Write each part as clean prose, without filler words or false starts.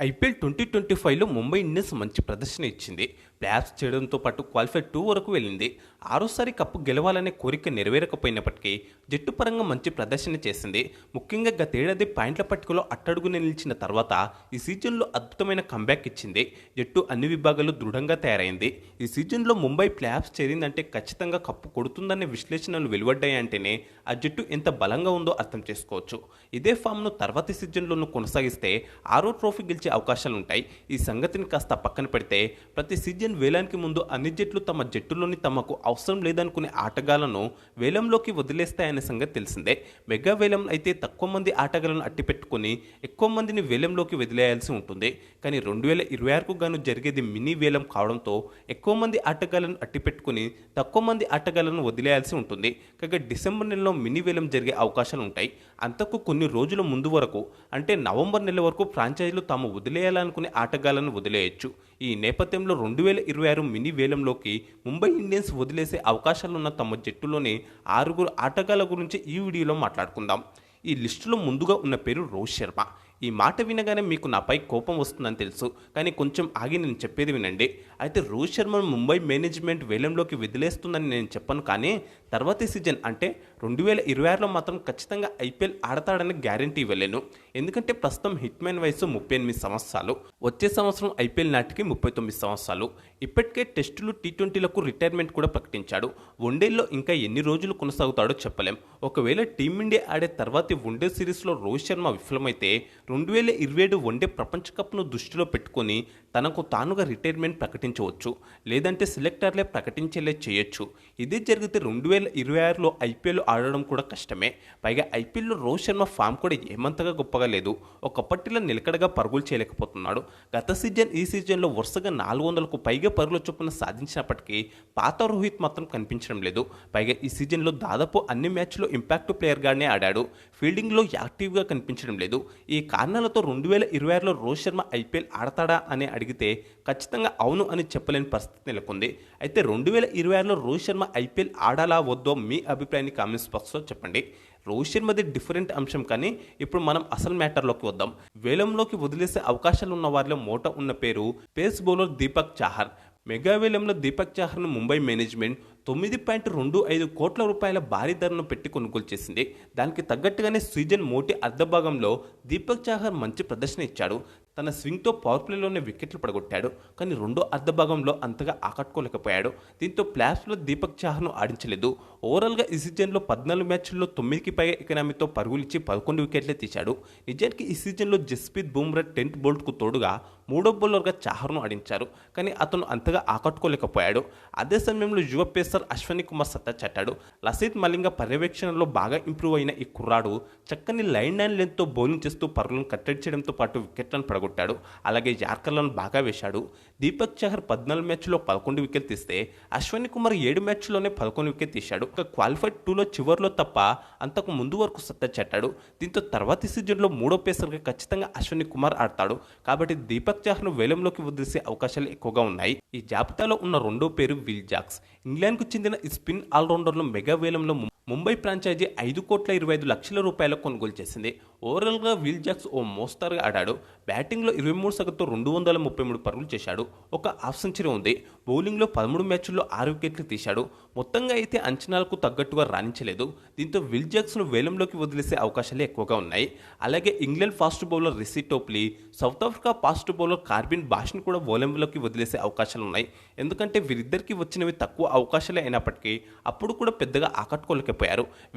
IPL 2025లో Mumbai Indians మంచి ప్రదర్శన ఇచ్చింది. ప్లే-ఆఫ్స్ చేయడంతో పాటు క్వాలిఫైర్ 2 వరకు వెళ్ళింది. ఆరోసారి కప్పు గెలవాలనే కోరిక నెరవేరకపోయినప్పటికీ జట్టు పరంగా మంచి ప్రదర్శన చేసింది. ముఖ్యంగా గతేడాది పాయింట్ల పట్టికలో అట్టడుగున నిలిచిన తర్వాత ఈ సీజన్లో అద్భుతమైన కంబ్యాక్ ఇచ్చింది. జట్టు అన్ని విభాగాల్లో దృఢంగా తయారైంది. ఈ సీజన్లో ముంబై ప్లే-ఆఫ్స్ చేరిందంటే ఖచ్చితంగా కప్పు కొడుతుందనే విశ్లేషణలు వెలువడ్డాయంటేనే ఆ జట్టు ఎంత బలంగా ఉందో అర్థం చేసుకోవచ్చు. ఇదే ఫామ్ను తర్వాతి సీజన్లోనూ కొనసాగిస్తే ఆరో ట్రోఫీ గెలిచే అవకాశాలుంటాయి. ఈ సంగతిని కాస్త పక్కన పెడితే ప్రతి సీజన్ వేలానికి ముందు అన్ని జట్లు తమ జట్టులోని తమకు అవసరం లేదనుకునే ఆటగాళ్లను వేలంలోకి వదిలేస్తాయనే సంగతి తెలిసిందే. మెగా వేలం అయితే తక్కువ మంది ఆటగాళ్లను అట్టిపెట్టుకుని ఎక్కువ మందిని వేలంలోకి వదిలేయాల్సి ఉంటుంది. కానీ 2026కు గాను జరిగేది మినీ వేలం కావడంతో ఎక్కువ మంది ఆటగాళ్లను అట్టిపెట్టుకుని తక్కువ మంది ఆటగాళ్లను వదిలేయాల్సి ఉంటుంది. కాగా డిసెంబర్ నెలలో మినీ వేలం జరిగే అవకాశాలు ఉంటాయి. అంతకు కొన్ని రోజుల ముందు వరకు అంటే నవంబర్ నెల వరకు ఫ్రాంచైజీలు తాము వదిలేయాలనుకునే ఆటగాళ్లను వదిలేయచ్చు. ఈ నేపథ్యంలో 2026 మినీ వేలంలోకి ముంబై ఇండియన్స్ వదిలేసే అవకాశాలున్న తమ జట్టులోని 6 ఆటగాళ్ల గురించి ఈ వీడియోలో మాట్లాడుకుందాం. ఈ లిస్టులో ముందుగా ఉన్న పేరు రోహిత్ శర్మ. ఈ మాట వినగానే మీకు నాపై కోపం వస్తుందని తెలుసు, కానీ కొంచెం ఆగి నేను చెప్పేది వినండి. అయితే రోహిత్ శర్మను ముంబై మేనేజ్మెంట్ వేలంలోకి వదిలేస్తుందని నేను చెప్పను, కానీ తర్వాతి సీజన్ అంటే 2026లో మాత్రం ఖచ్చితంగా ఐపీఎల్ ఆడతాడని గ్యారంటీ ఇవ్వలేను. ఎందుకంటే ప్రస్తుతం హిట్మెన్ వయసు 38 సంవత్సరాలు, వచ్చే సంవత్సరం ఐపీఎల్ నాటికి 39 సంవత్సరాలు. ఇప్పటికే టెస్టులు టీ20లకు రిటైర్మెంట్ కూడా ప్రకటించాడు. వన్డేల్లో ఇంకా ఎన్ని రోజులు కొనసాగుతాడో చెప్పలేం. ఒకవేళ టీమిండియా ఆడే తర్వాతి వన్డే సిరీస్లో రోహిత్ శర్మ విఫలమైతే 2027 వన్డే ప్రపంచ కప్ను దృష్టిలో పెట్టుకుని తనకు తానుగా రిటైర్మెంట్ ప్రకటించవచ్చు, లేదంటే సెలెక్టర్లే ప్రకటించేలే చేయొచ్చు. ఇదే జరిగితే 2026లో ఐపీఎల్ ఆడడం కూడా కష్టమే. పైగా ఐపీఎల్లో రోహిత్ శర్మ ఫామ్ కూడా ఏమంతగా గొప్పగా లేదు. ఒకప్పటిలో నిలకడగా పరుగులు చేయలేకపోతున్నాడు. గత సీజన్ ఈ సీజన్లో వరుసగా 400కు పైగా పరుగుల చొప్పున సాధించినప్పటికీ పాత రోహిత్ మాత్రం కనిపించడం లేదు. పైగా ఈ సీజన్లో దాదాపు అన్ని మ్యాచ్లో ఇంపాక్ట్ ప్లేయర్గానే ఆడాడు. ఫీల్డింగ్లో యాక్టివ్గా కనిపించడం లేదు. ఈ కారణాలతో 2026లో రోహిత్ శర్మ ఐపీఎల్ ఆడతాడా అని అడిగితే ఖచ్చితంగా అవును అని చెప్పలేని పరిస్థితి నెలకొంది. అయితే 2026లో రోహిత్ శర్మ ఐపీఎల్ ఆడాలా వద్దో మీ అభిప్రాయాన్ని కామెంట్స్ బాక్స్లో చెప్పండి. రోహిత్ శర్మది డిఫరెంట్ అంశం, కానీ ఇప్పుడు మనం అసలు మ్యాటర్లోకి వద్దాం. వేలంలోకి వదిలేసే అవకాశాలు ఉన్న వారిలో మోట ఉన్న పేరు pace bowler Deepak Chahar. Mega వేలంలో దీపక్ చాహర్ను ముంబై మేనేజ్మెంట్ 9.25 కోట్ల రూపాయల భారీ ధరను పెట్టి కొనుగోలు చేసింది. దానికి తగ్గట్టుగానే సీజన్ మొదటి అర్ధభాగంలో దీపక్ చాహర్ మంచి ప్రదర్శన ఇచ్చాడు. తన స్వింగ్తో పవర్ ప్లేలోనే వికెట్లు పడగొట్టాడు. కానీ రెండో అర్ధభాగంలో అంతగా ఆకట్టుకోలేకపోయాడు. దీంతో ప్లేఆఫ్స్లో దీపక్ చాహర్ను ఆడించలేదు. ఓవరాల్గా ఈ సీజన్లో 14 మ్యాచ్ల్లో 9కి పైగా ఎకనామీతో పరుగులిచ్చి 11 వికెట్లే తీశాడు. నిజానికి ఈ సీజన్లో జస్ప్రీత్ బుమ్రా 10th బోల్ట్కు తోడుగా మూడో బౌలర్గా చాహర్ను ఆడించారు. కానీ అతను అంతగా ఆకట్టుకోలేకపోయాడు. అదే సమయంలో యువ పేసర్ అశ్వని కుమార్ సత్తా చాటాడు. లసిత్ మలింగ పర్యవేక్షణలో బాగా ఇంప్రూవ్ అయిన ఈ కుర్రాడు చక్కని లైన్ అండ్ లెంత్తో బౌలింగ్ చేస్తూ పరుగులను కట్టడి చేయడంతో పాటు వికెట్లను పడగొట్టాడు. అలాగే యార్కర్లను బాగా వేశాడు. దీపక్ చాహర్ 14 మ్యాచ్ల్లో 11 వికెట్ తీస్తే అశ్వని కుమార్ 7 మ్యాచ్ల్లోనే 11 వికెట్ తీశాడు. క్వాలిఫైర్ 2లో చివరిలో తప్ప అంతకు ముందు వరకు సత్తా చాటాడు. దీంతో తర్వాతి సీజన్లో మూడో పేసర్గా ఖచ్చితంగా అశ్వని కుమార్ ఆడతాడు. కాబట్టి దీపక్ చాహర్ను వేలంలోకి వదిలేసే అవకాశాలు ఎక్కువగా ఉన్నాయి. ఈ జాబితాలో ఉన్న రెండో పేరు విల్ జాక్స్. ఇంగ్లాండ్కు చెందిన ఈ స్పిన్ ఆల్రౌండర్ను మెగా వేలంలో ముంబై ఫ్రాంచైజీ 5,25,00,000 రూపాయలకు కొనుగోలు చేసింది. ఓవరాల్గా విల్ జాక్స్ ఓ మోస్తరుగా ఆడాడు. బ్యాటింగ్లో 23 సగటుతో 233 పరుగులు చేశాడు. ఒక హాఫ్ సెంచరీ ఉంది. బౌలింగ్లో 13 మ్యాచ్ల్లో 6 వికెట్లు తీశాడు. మొత్తంగా అయితే అంచనాలకు తగ్గట్టుగా రాణించలేదు. దీంతో విల్ జాక్స్ను వేలంలోకి వదిలేసే అవకాశాలే ఎక్కువగా ఉన్నాయి. అలాగే England fast bowler Reece Topley, South Africa fast bowler Corbin బాష్ను కూడా వేలంలోకి వదిలేసే అవకాశాలు ఉన్నాయి. ఎందుకంటే వీరిద్దరికీ వచ్చినవి తక్కువ అవకాశాలే అయినప్పటికీ అప్పుడు కూడా పెద్దగా ఆకట్టుకోలేకపోయారు.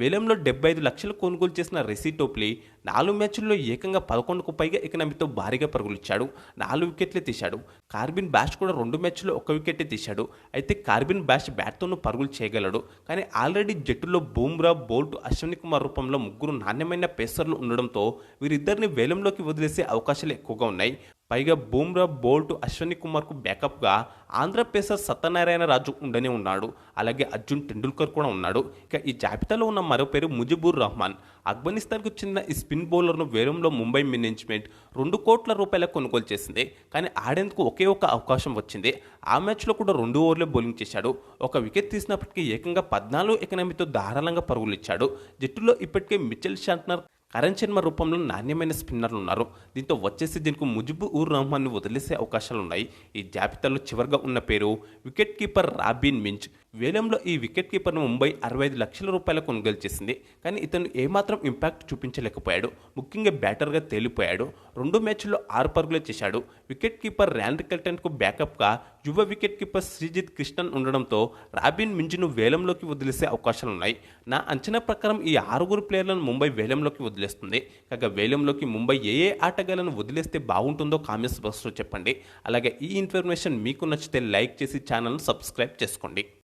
వేలంలో 75 లక్షలు కొనుగోలు చేసిన రిషి టోప్లీ 4 మ్యాచ్ల్లో ఏకంగా 11కు పైగా ఎకనామీతో భారీగా పరుగులిచ్చాడు. 4 వికెట్లే తీశాడు. కార్బిన్ బాష్ కూడా 2 మ్యాచ్ల్లో 1 వికెట్టే తీశాడు. అయితే కార్బిన్ బాష్ బ్యాట్తోనూ పరుగులు చేయగలడు. కానీ ఆల్రెడీ జట్టులో బుమ్రా, బోల్ట్, అశ్వని కుమార్ రూపంలో 3 నాణ్యమైన పేసర్లు ఉండడంతో వీరిద్దరిని వేలంలోకి వదిలేసే అవకాశాలు ఎక్కువగా ఉన్నాయి. పైగా బుమ్రా, బోల్ట్, అశ్వని కుమార్కు బ్యాకప్గా ఆంధ్ర పేసర్ సత్యనారాయణ రాజు ఉండనే ఉన్నాడు. అలాగే అర్జున్ టెండూల్కర్ కూడా ఉన్నాడు. ఇక ఈ జాబితాలో ఉన్న మరో పేరు ముజిబుర్ రహమాన్. ఆఫ్ఘనిస్తాన్కు చెందిన ఈ స్పిన్ బౌలర్ను వేలంలో ముంబై మేనేజ్మెంట్ 2 కోట్ల రూపాయలకు కొనుగోలు చేసింది. కానీ ఆడేందుకు ఒకే ఒక అవకాశం వచ్చింది. ఆ మ్యాచ్లో కూడా 2 ఓవర్లే బౌలింగ్ చేశాడు. 1 వికెట్ తీసినప్పటికీ ఏకంగా 14 ఎకనామీతో ధారాళంగా పరుగులు ఇచ్చాడు. జట్టులో ఇప్పటికే మిచెల్ శాంట్నర్, కరణ్ శర్మ రూపంలో నాణ్యమైన స్పిన్నర్లు ఉన్నారు. దీంతో వచ్చే సీజన్కు ముజిబుర్ రహమాన్ని వదిలేసే అవకాశాలున్నాయి. ఈ జాబితాలో చివరిగా ఉన్న పేరు వికెట్ కీపర్ రాబిన్ మించ్. వేలంలో ఈ వికెట్ కీపర్ను ముంబై 65 లక్షల రూపాయల కొనుగోలు చేసింది. కానీ ఇతను ఏమాత్రం ఇంపాక్ట్ చూపించలేకపోయాడు. ముఖ్యంగా బ్యాటర్గా తేలిపోయాడు. 2 మ్యాచ్ల్లో 6 పరుగులే చేశాడు. వికెట్ కీపర్ ర్యాన్ రికల్టన్కు బ్యాకప్గా యువ వికెట్ కీపర్ శ్రీజిత్ కృష్ణన్ ఉండడంతో రాబిన్ మించ్ను వేలంలోకి వదిలేసే అవకాశాలున్నాయి. నా అంచనా ప్రకారం ఈ 6 ప్లేయర్లను ముంబై వేలంలోకి వదిలేస్తుంది. కాగా వేలంలోకి ముంబై ఏ ఆటగాళ్లను వదిలేస్తే బాగుంటుందో కామెంట్స్ బాక్స్లో చెప్పండి. అలాగే ఈ ఇన్ఫర్మేషన్ మీకు నచ్చితే లైక్ చేసి ఛానల్ను సబ్స్క్రైబ్ చేసుకోండి.